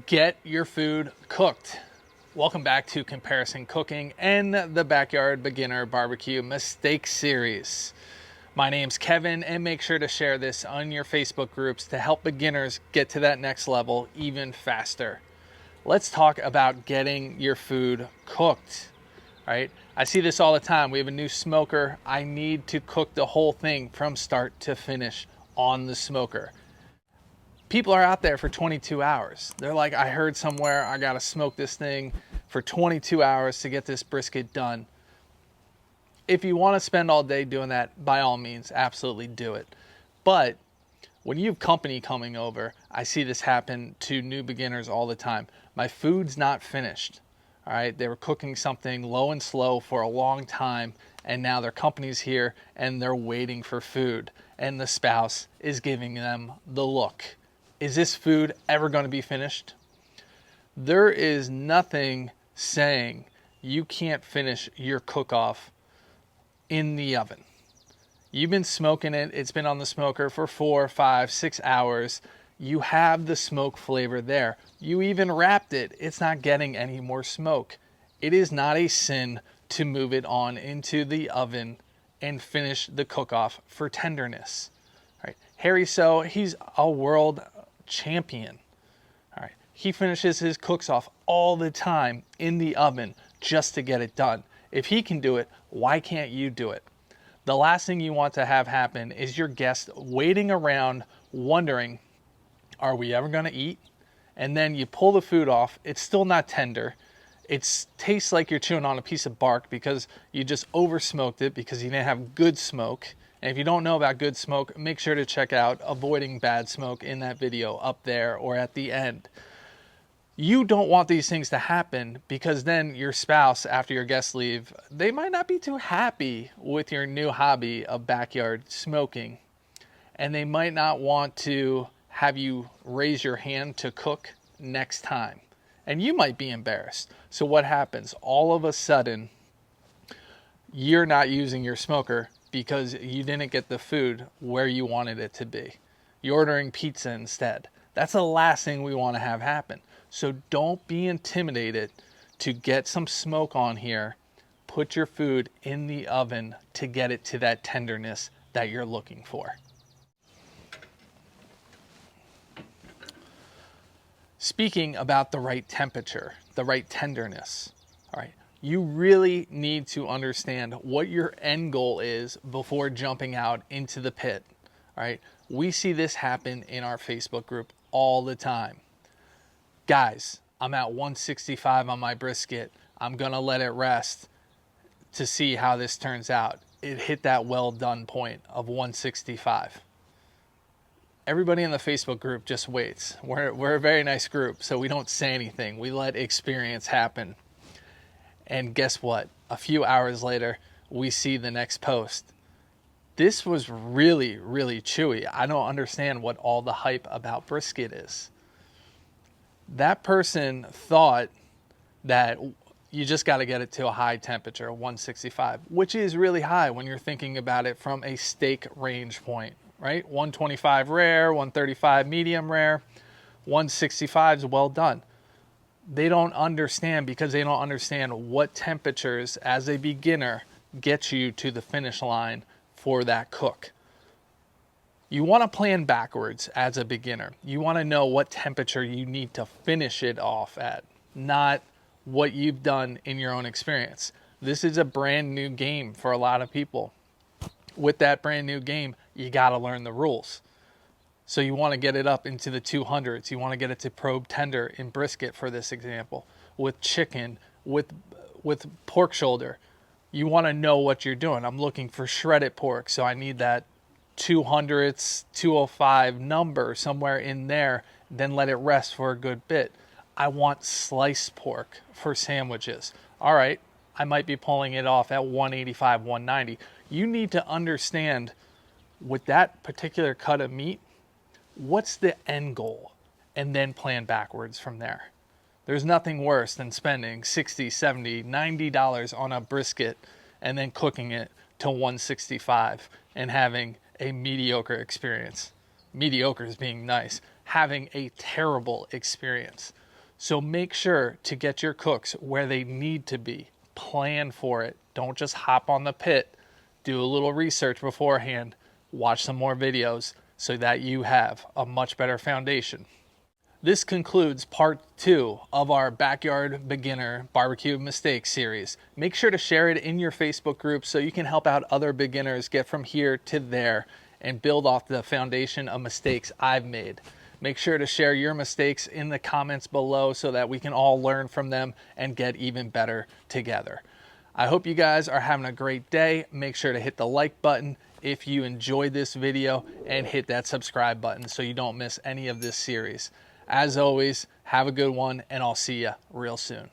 Get your food cooked. Welcome back to Comparison Cooking and the Backyard Beginner BBQ Mistake Series. My name's Kevin, and make sure to share this on your Facebook groups to help beginners get to that next level even faster. Let's talk about getting your food cooked, right? I see this all the time. We have a new smoker. I need to cook the whole thing from start to finish on the smoker. People are out there for 22 hours. They're like, I heard somewhere I gotta smoke this thing for 22 hours to get this brisket done. If you want to spend all day doing that, by all means, absolutely do it. But when you have company coming over, I see this happen to new beginners all the time. My food's not finished. All right, they were cooking something low and slow for a long time, and now their company's here and they're waiting for food, and the spouse is giving them the look. Is this food ever going to be finished? There is nothing saying you can't finish your cook-off in the oven. You've been smoking it. It's been on the smoker for 4, 5, 6 hours. You have the smoke flavor there. You even wrapped it. It's not getting any more smoke. It is not a sin to move it on into the oven and finish the cook-off for tenderness. All right. Harry So, he's a world champion. All right. He finishes his cooks off all the time in the oven just to get it done. If he can do it, why can't you do it? The last thing you want to have happen is your guest waiting around wondering, are we ever going to eat? And then you pull the food off. It's still not tender. It tastes like you're chewing on a piece of bark because you just over smoked it because you didn't have good smoke. And if you don't know about good smoke, make sure to check out Avoiding Bad Smoke in that video up there or at the end. You don't want these things to happen because then your spouse, after your guests leave, they might not be too happy with your new hobby of backyard smoking. And they might not want to have you raise your hand to cook next time. And you might be embarrassed. So what happens? All of a sudden, you're not using your smoker because you didn't get the food where you wanted it to be. You're ordering pizza instead. That's the last thing we want to have happen. So don't be intimidated to get some smoke on here. Put your food in the oven to get it to that tenderness that you're looking for. Speaking about the right temperature, the right tenderness, all right, you really need to understand what your end goal is before jumping out into the pit, all right? We see this happen in our Facebook group all the time. Guys, I'm at 165 on my brisket. I'm gonna let it rest to see how this turns out. It hit that well done point of 165. Everybody in the Facebook group just waits. We're a very nice group, so we don't say anything. We let experience happen. And guess what? A few hours later, we see the next post. This was really, really chewy. I don't understand what all the hype about brisket is. That person thought that you just got to get it to a high temperature, 165, which is really high when you're thinking about it from a steak range point, right? 125 rare, 135 medium rare, 165 is well done. They don't understand because they don't understand what temperatures as a beginner get you to the finish line for that cook. You want to plan backwards as a beginner. You want to know what temperature you need to finish it off at, not what you've done in your own experience. This is a brand new game for a lot of people. With that brand new game, you got to learn the rules. So you want to get it up into the 200s. You want to get it to probe tender in brisket, for this example. With chicken, with pork shoulder, you want to know what you're doing. I'm looking for shredded pork, so I need that 200s, 205 number somewhere in there. Then let it rest for a good bit. I want sliced pork for sandwiches. All right, I might be pulling it off at 185, 190. You need to understand with that particular cut of meat, what's the end goal? And then plan backwards from there. There's nothing worse than spending $60, $70, $90 on a brisket and then cooking it to 165 and having a mediocre experience. Mediocre is being nice. Having a terrible experience. So make sure to get your cooks where they need to be. Plan for it. Don't just hop on the pit. Do a little research beforehand. Watch some more videos so that you have a much better foundation. This concludes part 2 of our Backyard Beginner Barbecue Mistakes series. Make sure to share it in your Facebook group so you can help out other beginners get from here to there and build off the foundation of mistakes I've made. Make sure to share your mistakes in the comments below so that we can all learn from them and get even better together. I hope you guys are having a great day. Make sure to hit the like button if you enjoyed this video and hit that subscribe button so you don't miss any of this series. As always, have a good one, and I'll see you real soon.